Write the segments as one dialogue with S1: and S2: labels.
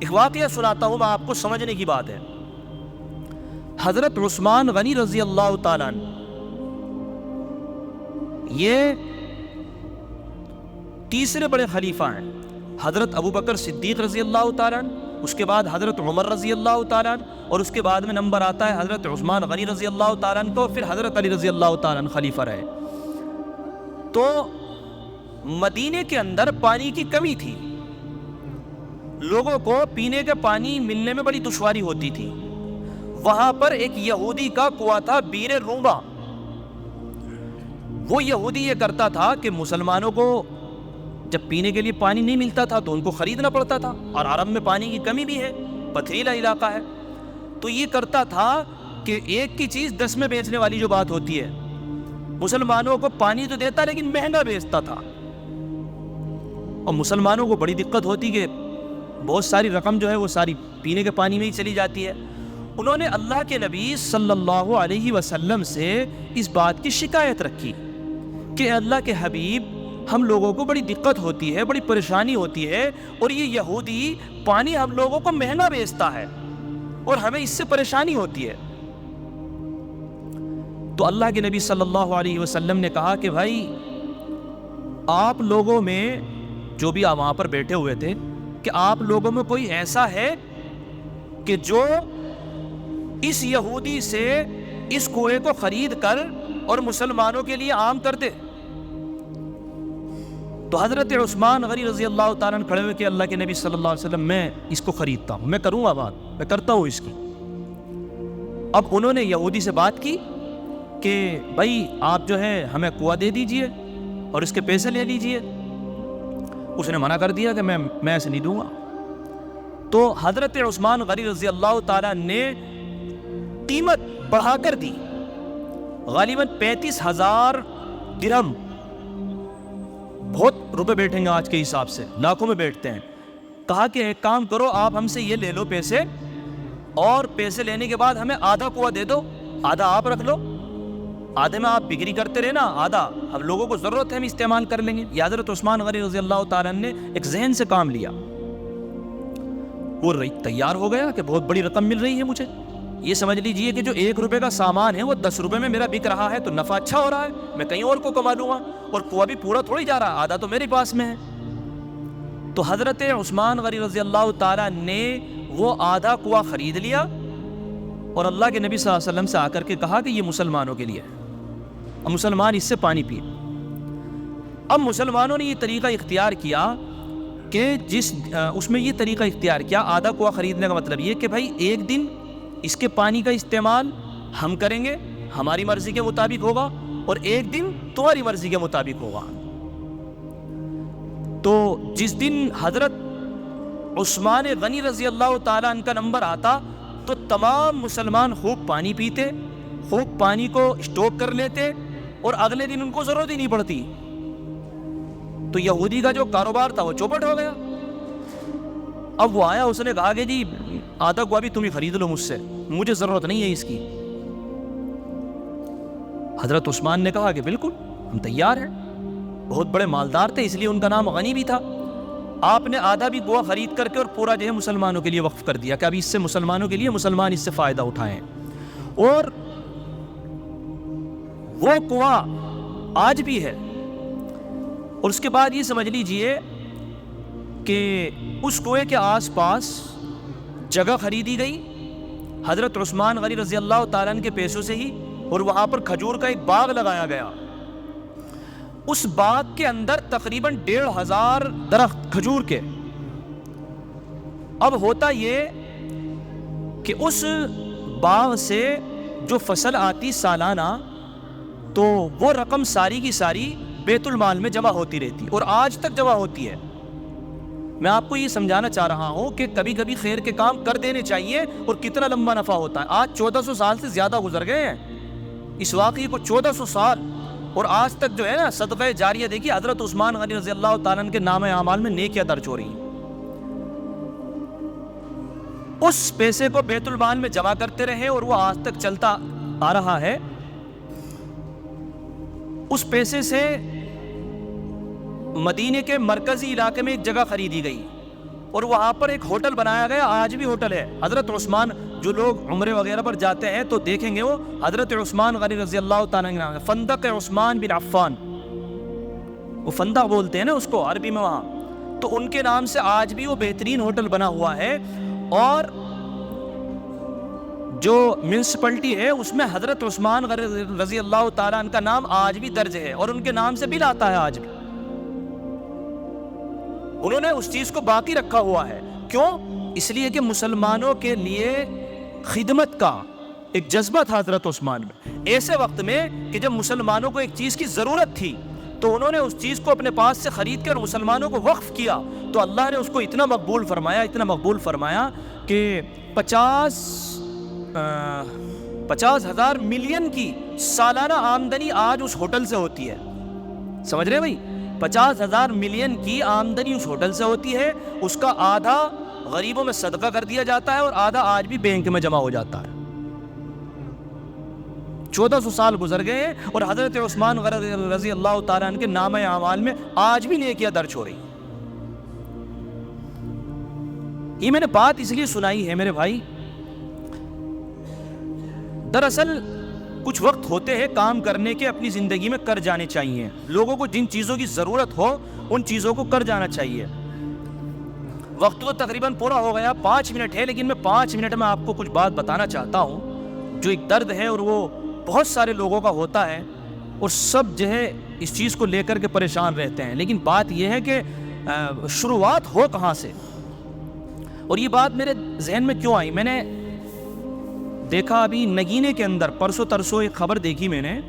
S1: ایک واقعہ سناتا ہوں میں آپ کو، سمجھنے کی بات ہے۔ حضرت عثمان غنی رضی اللہ تعالیٰ عنہ، یہ تیسرے بڑے خلیفہ ہیں۔ حضرت ابو بکر صدیق رضی اللہ تعالیٰ عنہ، اس کے بعد حضرت عمر رضی اللہ تعالیٰ عنہ، اور اس کے بعد میں نمبر آتا ہے حضرت عثمان غنی رضی اللہ تعالیٰ عنہ کو، پھر حضرت علی رضی اللہ تعالیٰ عنہ خلیفہ رہے۔ تو مدینے کے اندر پانی کی کمی تھی، لوگوں کو پینے کے پانی ملنے میں بڑی دشواری ہوتی تھی۔ وہاں پر ایک یہودی کا کنواں تھا، بیر روما۔ وہ یہودی یہ کرتا تھا کہ مسلمانوں کو جب پینے کے لیے پانی نہیں ملتا تھا تو ان کو خریدنا پڑتا تھا، اور عرب میں پانی کی کمی بھی ہے، پتھریلا علاقہ ہے، تو یہ کرتا تھا کہ ایک کی چیز 10 میں بیچنے والی جو بات ہوتی ہے، مسلمانوں کو پانی تو دیتا لیکن مہنگا بیچتا تھا، اور مسلمانوں کو بڑی دقت ہوتی کہ بہت ساری رقم جو ہے وہ ساری پینے کے پانی میں ہی چلی جاتی ہے۔ انہوں نے اللہ کے نبی صلی اللہ علیہ وسلم سے اس بات کی شکایت رکھی کہ اللہ کے حبیب، ہم لوگوں کو بڑی دقت ہوتی ہے، بڑی پریشانی ہوتی ہے، اور یہ یہودی پانی ہم لوگوں کو مہنگا بیچتا ہے اور ہمیں اس سے پریشانی ہوتی ہے۔ تو اللہ کے نبی صلی اللہ علیہ وسلم نے کہا کہ بھائی، آپ لوگوں میں جو بھی وہاں پر بیٹھے ہوئے تھے، کہ آپ لوگوں میں کوئی ایسا ہے کہ جو اس یہودی سے اس کنویں کو خرید کر اور مسلمانوں کے لیے عام کر دے؟ تو حضرت عثمان غنی رضی اللہ تعالیٰ عنہ کھڑے ہوئے کہ اللہ کے نبی صلی اللہ علیہ وسلم، میں اس کو خریدتا ہوں، میں کروں گا بات، میں کرتا ہوں اس کی۔ اب انہوں نے یہودی سے بات کی کہ بھائی آپ جو ہے ہمیں کنواں دے دیجئے اور اس کے پیسے لے لیجئے۔ اس نے منع کر دیا کہ میں ایسے نہیں دوں گا۔ تو حضرت عثمان غنی رضی اللہ تعالیٰ نے قیمت بڑھا کر دی، غالباً 35,000 درہم، بہت روپے بیٹھیں گے آج کے حساب سے، لاکھوں میں بیٹھتے ہیں۔ کہا کہ ایک کام کرو، آپ ہم سے یہ لے لو پیسے، اور پیسے لینے کے بعد ہمیں آدھا کنواں دے دو، آدھا آپ رکھ لو، آدھے میں آپ بکری کرتے رہے نا، آدھا ہم لوگوں کو ضرورت ہے ہم استعمال کر لیں گے۔ یہ حضرت عثمان غنی رضی اللہ تعالیٰ نے ایک ذہن سے کام لیا، وہ تیار ہو گیا کہ بہت بڑی رقم مل رہی ہے مجھے، یہ سمجھ لیجئے کہ جو 1 روپے کا سامان ہے وہ 10 روپے میں میرا بک رہا ہے، تو نفع اچھا ہو رہا ہے، میں کہیں اور کو کما لوں گا، اور کنواں بھی پورا تھوڑی جا رہا، آدھا تو میرے پاس میں ہے۔ تو حضرت عثمان غنی رضی اللہ تعالیٰ نے وہ آدھا کنواں خرید لیا، اور اللہ کے نبی صلی اللہ علیہ وسلم سے آ کر کے کہا کہ یہ مسلمانوں کے لیے ہے، اب مسلمان اس سے پانی پیے۔ اب مسلمانوں نے یہ طریقہ اختیار کیا کہ اس میں یہ طریقہ اختیار کیا، آدھا کنواں خریدنے کا مطلب یہ کہ بھائی ایک دن اس کے پانی کا استعمال ہم کریں گے، ہماری مرضی کے مطابق ہوگا، اور ایک دن تمہاری مرضی کے مطابق ہوگا۔ تو جس دن حضرت عثمان غنی رضی اللہ تعالیٰ عنہ کا نمبر آتا تو تمام مسلمان خوب پانی پیتے، خوب پانی کو اسٹاک کر لیتے، اور اگلے دن ان کو ضرورت ہی نہیں پڑتی۔ تو یہودی کا جو کاروبار تھا وہ چوپٹ ہو گیا۔ اب وہ آیا، اس نے کہا کہ جی آدھا کنواں بھی تم ہی خرید لو مجھ سے، مجھے ضرورت نہیں ہے اس کی۔ حضرت عثمان نے کہا کہ بالکل ہم تیار ہیں، بہت بڑے مالدار تھے اس لیے ان کا نام غنی بھی تھا۔ آپ نے آدھا بھی کنواں خرید کر کے اور پورا جو ہے مسلمانوں کے لیے وقف کر دیا کہ ابھی اس سے مسلمانوں کے لیے مسلمان اس سے فائدہ اٹھائیں، اور وہ کنواں آج بھی ہے۔ اور اس کے بعد یہ سمجھ لیجئے کہ اس کنویں کے آس پاس جگہ خریدی گئی حضرت عثمان غنی رضی اللہ تعالیٰ عنہ کے پیسوں سے ہی، اور وہاں پر کھجور کا ایک باغ لگایا گیا۔ اس باغ کے اندر تقریباً 1,500 درخت کھجور کے۔ اب ہوتا یہ کہ اس باغ سے جو فصل آتی سالانہ، تو وہ رقم ساری کی ساری بیت المال میں جمع ہوتی رہتی، اور آج تک جمع ہوتی ہے۔ میں آپ کو یہ سمجھانا چاہ رہا ہوں کہ کبھی کبھی خیر کے کام کر دینے چاہیے، اور کتنا لمبا نفع ہوتا ہے۔ آج 1400 سال سے زیادہ گزر گئے ہیں اس واقعے کو، 1400 سال، اور آج تک جو ہے نا صدقہ جاریہ دیکھیے حضرت عثمان غنی رضی اللہ تعالیٰ عنہ کے نام اعمال میں نیکیاں درج ہو رہی ہیں۔ اس پیسے کو بیت المال میں جمع کرتے رہے، اور وہ آج تک چلتا آ رہا ہے۔ اس پیسے سے مدینے کے مرکزی علاقے میں ایک جگہ خریدی گئی، اور وہاں پر ایک ہوٹل بنایا گیا, آج بھی ہوٹل ہے. حضرت عثمان, جو لوگ عمرے وغیرہ پر جاتے ہیں تو دیکھیں گے وہ حضرت عثمان غنی رضی اللہ تعالیٰ عنہ کے نام ہے, فندق عثمان بن عفان, وہ فندق بولتے ہیں نا اس کو عربی میں وہاں, تو ان کے نام سے آج بھی وہ بہترین ہوٹل بنا ہوا ہے. اور جو میونسپلٹی ہے اس میں حضرت عثمان رضی اللہ تعالیٰ عنہ کا نام آج بھی درج ہے, اور ان کے نام سے بل آتا ہے آج بھی. انہوں نے اس چیز کو باقی رکھا ہوا ہے. کیوں؟ اس لیے کہ مسلمانوں کے لیے خدمت کا ایک جذبہ تھا حضرت عثمان میں. ایسے وقت میں کہ جب مسلمانوں کو ایک چیز کی ضرورت تھی تو انہوں نے اس چیز کو اپنے پاس سے خرید کے اور مسلمانوں کو وقف کیا, تو اللہ نے اس کو اتنا مقبول فرمایا کہ 50,000 ملین کی سالانہ آمدنی آج اس ہوٹل سے ہوتی ہے. سمجھ رہے بھائی؟ 50,000 ملین کی آمدنی اس ہوٹل سے ہوتی ہے. اس کا آدھا غریبوں میں صدقہ کر دیا جاتا ہے اور آدھا آج بھی بینک میں جمع ہو جاتا ہے. 1400 سال گزر گئے اور حضرت عثمان رضی اللہ تعالیٰ عنہ کے نام اعمال میں آج بھی نیکیاں درج ہو رہی. یہ میں نے بات اس لیے سنائی ہے میرے بھائی, دراصل کچھ وقت ہوتے ہیں کام کرنے کے اپنی زندگی میں کر جانے چاہیے. لوگوں کو جن چیزوں کی ضرورت ہو ان چیزوں کو کر جانا چاہیے. وقت تو تقریباً پورا ہو گیا, 5 منٹ ہے, لیکن میں 5 منٹ میں آپ کو کچھ بات بتانا چاہتا ہوں جو ایک درد ہے اور وہ بہت سارے لوگوں کا ہوتا ہے, اور سب جو ہے اس چیز کو لے کر کے پریشان رہتے ہیں. لیکن بات یہ ہے کہ شروعات ہو کہاں سے. اور یہ بات میرے ذہن میں کیوں آئی, میں نے دیکھا ابھی نگینے کے اندر پرسوں ترسوں ایک خبر دیکھی میں نے,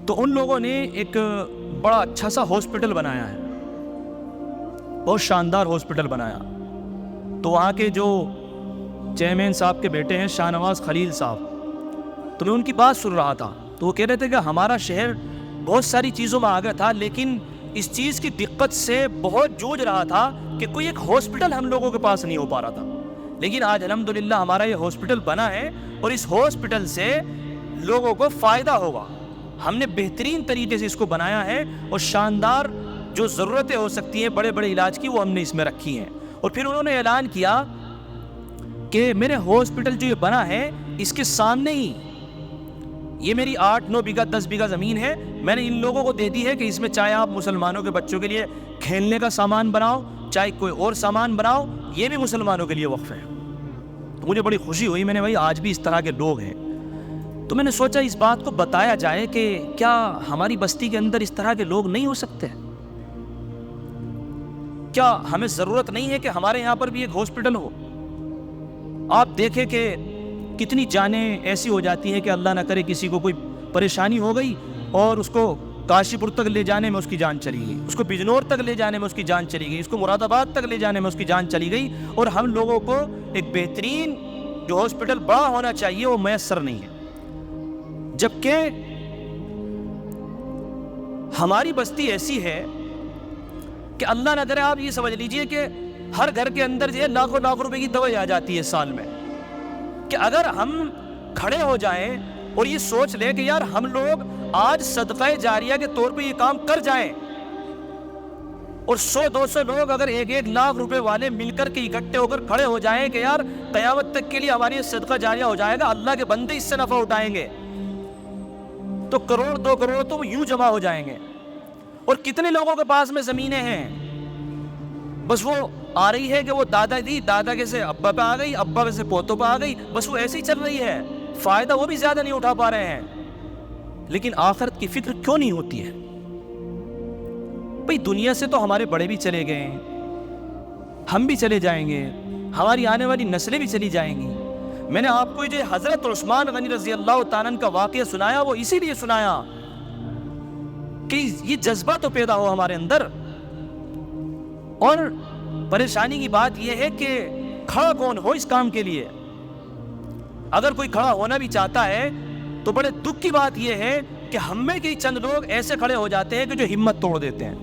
S1: تو ان لوگوں نے ایک بڑا اچھا سا ہاسپٹل بنایا ہے, بہت شاندار ہاسپٹل بنایا. تو وہاں کے جو چیئرمین صاحب کے بیٹے ہیں شاہ نواز خلیل صاحب, تو میں ان کی بات سن رہا تھا, تو وہ کہہ رہے تھے کہ ہمارا شہر بہت ساری چیزوں میں آگے تھا لیکن اس چیز کی دقت سے بہت جوجھ رہا تھا کہ کوئی ایک ہاسپٹل ہم لوگوں کے پاس نہیں ہو پا رہا تھا. لیکن آج الحمدللہ ہمارا یہ ہاسپٹل بنا ہے اور اس ہاسپٹل سے لوگوں کو فائدہ ہوگا. ہم نے بہترین طریقے سے اس کو بنایا ہے اور شاندار جو ضرورتیں ہو سکتی ہیں بڑے بڑے علاج کی وہ ہم نے اس میں رکھی ہیں. اور پھر انہوں نے اعلان کیا کہ میرے ہاسپٹل جو یہ بنا ہے اس کے سامنے ہی یہ میری 8-9 بیگھہ 10 بیگھہ زمین ہے, میں نے ان لوگوں کو دے دی ہے کہ اس میں چاہے آپ مسلمانوں کے بچوں کے لیے کھیلنے کا سامان بناؤ, چاہے کوئی اور سامان بناؤ, یہ بھی مسلمانوں کے لیے وقف ہے. تو مجھے بڑی خوشی ہوئی, میں نے بھائی آج بھی اس طرح کے لوگ ہیں. تو میں نے سوچا اس بات کو بتایا جائے کہ کیا ہماری بستی کے اندر اس طرح کے لوگ نہیں ہو سکتے؟ کیا ہمیں ضرورت نہیں ہے کہ ہمارے یہاں پر بھی ایک ہاسپٹل ہو؟ آپ دیکھیں کہ کتنی جانیں ایسی ہو جاتی ہیں کہ اللہ نہ کرے کسی کو کوئی پریشانی ہو گئی اور اس کو کاشی پور تک لے جانے میں اس کی جان چلی گئی, اس کو بجنور تک لے جانے میں اس کی جان چلی گئی, اس کو مراد آباد تک لے جانے میں اس کی جان چلی گئی, اور ہم لوگوں کو ایک بہترین جو ہاسپٹل بڑا ہونا چاہیے وہ میسر نہیں ہے. جبکہ ہماری بستی ایسی ہے کہ اللہ نہ کرے آپ یہ سمجھ لیجئے کہ ہر گھر کے اندر جو ہے لاکھوں لاکھ روپے کی دوائی آ جاتی ہے سال میں, کہ اگر ہم کھڑے ہو جائیں اور یہ سوچ لیں کہ یار ہم لوگ آج صدقہ جاریہ کے طور پہ یہ کام کر جائیں, اور 100-200 لوگ اگر 1-1 لاکھ روپے والے مل کر کے اکٹھے ہو کر کھڑے ہو جائیں کہ یار قیامت تک کے لیے ہماری صدقہ جاریہ ہو جائے گا, اللہ کے بندے اس سے نفع اٹھائیں گے, تو 1 کروڑ 2 کروڑ تو یوں جمع ہو جائیں گے. اور کتنے لوگوں کے پاس میں زمینیں ہیں, بس وہ آ رہی ہے کہ وہ دادا دی, دادا کے سے ابا پہ آ گئی, ابا سے پوتوں پہ آ گئی, بس وہ ایسے ہی چل رہی ہے, فائدہ وہ بھی زیادہ نہیں اٹھا پا رہے ہیں. لیکن آخرت کی فکر کیوں نہیں ہوتی ہے؟ بھئی دنیا سے تو ہمارے بڑے بھی چلے گئے, ہم بھی چلے جائیں گے, ہماری آنے والی نسلیں بھی چلی جائیں گی. میں نے آپ کو جو حضرت عثمان غنی رضی اللہ تعالیٰ عنہ کا واقعہ سنایا وہ اسی لیے سنایا کہ یہ جذبہ تو پیدا ہو ہمارے اندر. اور پریشانی کی بات یہ ہے کہ کھڑا کون ہو اس کام کے لیے. اگر کوئی کھڑا ہونا بھی چاہتا ہے تو بڑے دکھ کی بات یہ ہے کہ ہم میں کے چند لوگ ایسے کھڑے ہو جاتے ہیں کہ جو ہمت توڑ دیتے ہیں.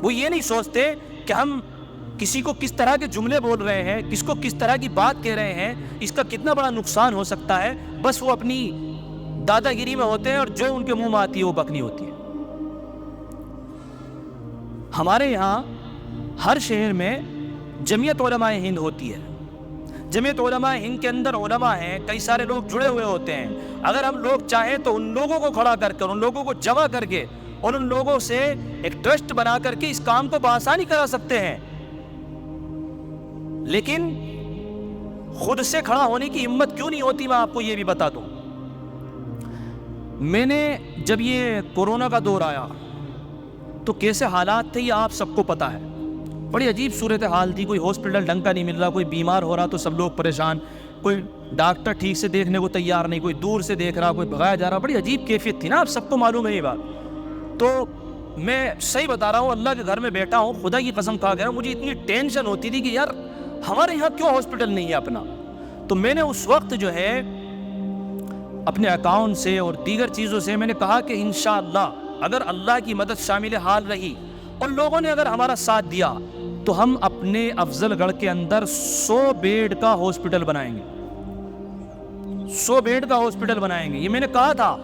S1: وہ یہ نہیں سوچتے کہ ہم کسی کو کس طرح کے جملے بول رہے ہیں, کس کو کس طرح کی بات کہہ رہے ہیں, اس کا کتنا بڑا نقصان ہو سکتا ہے. بس وہ اپنی دادا گیری میں ہوتے ہیں اور جو ان کے منہ میں آتی ہے وہ بکنی ہوتی ہے. ہمارے یہاں ہر شہر میں جمعیت علماء ہند ہوتی ہے. جمعیت علماء ہند کے اندر علماء ہیں, کئی سارے لوگ جڑے ہوئے ہوتے ہیں. اگر ہم لوگ چاہیں تو ان لوگوں کو کھڑا کر کر, ان لوگوں کو جمع کر کے اور ان لوگوں سے ایک ٹرسٹ بنا کر کے اس کام کو بآسانی کرا سکتے ہیں. لیکن خود سے کھڑا ہونے کی ہمت کیوں نہیں ہوتی, میں آپ کو یہ بھی بتا دوں. میں نے جب یہ کورونا کا دور آیا تو کیسے حالات تھے یہ آپ سب کو پتہ ہے. بڑی عجیب صورتحال تھی, کوئی ہاسپٹل ڈھنگ کا نہیں مل رہا, کوئی بیمار ہو رہا تو سب لوگ پریشان, کوئی ڈاکٹر ٹھیک سے دیکھنے کو تیار نہیں, کوئی دور سے دیکھ رہا, کوئی بھگایا جا رہا. بڑی عجیب کیفیت تھی نا, آپ سب کو معلوم ہے یہ بات. تو میں صحیح بتا رہا ہوں, اللہ کے گھر میں بیٹھا ہوں, خدا کی قسم کھا گیا, مجھے اتنی ٹینشن ہوتی تھی کہ یار ہمارے یہاں کیوں ہاسپٹل نہیں ہے اپنا. تو میں نے اس وقت جو ہے اپنے اکاؤنٹ سے اور دیگر چیزوں سے میں نے کہا کہ انشاءاللہ اگر اللہ کی مدد شامل حال رہی اور لوگوں نے اگر ہمارا ساتھ دیا تو ہم اپنے افضل گڑھ کے اندر 100 بیڈ کا ہاسپٹل بنائیں گے. 100 بیڈ کا ہاسپٹل بنائیں گے, یہ میں نے کہا تھا.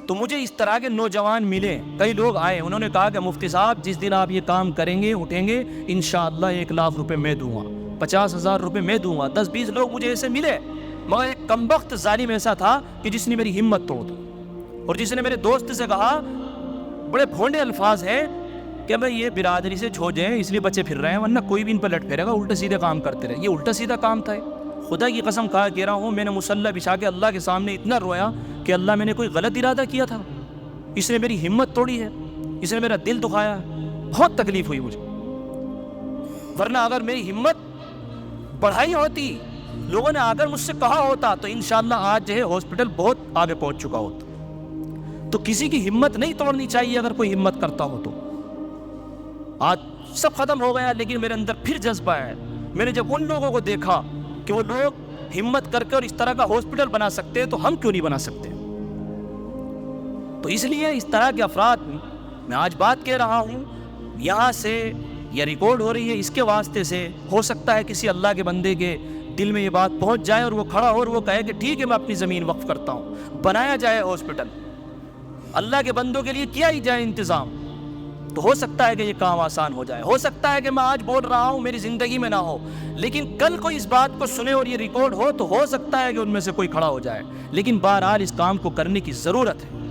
S1: تو مجھے اس طرح کے نوجوان ملے, کئی لوگ آئے, انہوں نے کہا کہ مفتی صاحب جس دن آپ یہ کام کریں گے, اٹھیں گے, انشاءاللہ 1 لاکھ روپے میں دوں گا, 50,000 روپے میں دوں گا. 10-20 لوگ مجھے ایسے ملے, مگر ایک کمبخت ظالم ایسا تھا کہ جس نے میری ہمت توڑ دی اور جس نے میرے دوست سے کہا, بڑے بھونڈے الفاظ ہیں کہ بھائی یہ برادری سے چھوڑ جائیں اس لیے بچے پھر رہے ہیں, ورنہ کوئی بھی ان پر لٹ پھیرے گا, الٹے سیدھے کام کرتے رہے. یہ الٹا سیدھا کام تھا. خدا کی قسم کہہ رہا ہوں, میں نے مصلی بچھا کے اللہ کے سامنے اتنا رویا کہ اللہ میں نے کوئی غلط ارادہ کیا تھا, اس نے میری ہمت توڑی ہے, اس نے میرا دل دکھایا ہے, بہت تکلیف ہوئی مجھے. ورنہ اگر میری ہمت بڑھائی ہوتی, لوگوں نے آگر مجھ سے کہا ہوتا, تو انشاءاللہ آج جو ہے ہاسپٹل بہت آگے پہنچ چکا ہوتا. تو کسی کی ہمت نہیں توڑنی چاہیے اگر کوئی ہمت کرتا ہو تو. آج سب ختم ہو گیا, لیکن میرے اندر پھر جذبہ ہے. میں نے جب ان لوگوں کو دیکھا کہ وہ لوگ ہمت کر کے اور اس طرح کا ہاسپٹل بنا سکتے ہیں تو ہم کیوں نہیں بنا سکتے. تو اس لیے اس طرح کے افراد, میں آج بات کہہ رہا ہوں یہاں سے, یہ ریکارڈ ہو رہی ہے, اس کے واسطے سے ہو سکتا ہے کسی اللہ کے بندے کے دل میں یہ بات پہنچ جائے اور وہ کھڑا ہو اور وہ کہے کہ ٹھیک ہے میں اپنی زمین وقف کرتا ہوں, بنایا جائے ہاسپٹل, اللہ کے بندوں کے لیے کیا ہی جائے انتظام. تو ہو سکتا ہے کہ یہ کام آسان ہو جائے. ہو سکتا ہے کہ میں آج بول رہا ہوں میری زندگی میں نہ ہو, لیکن کل کوئی اس بات کو سنے اور یہ ریکارڈ ہو تو ہو سکتا ہے کہ ان میں سے کوئی کھڑا ہو جائے. لیکن بہرحال اس کام کو کرنے کی ضرورت ہے.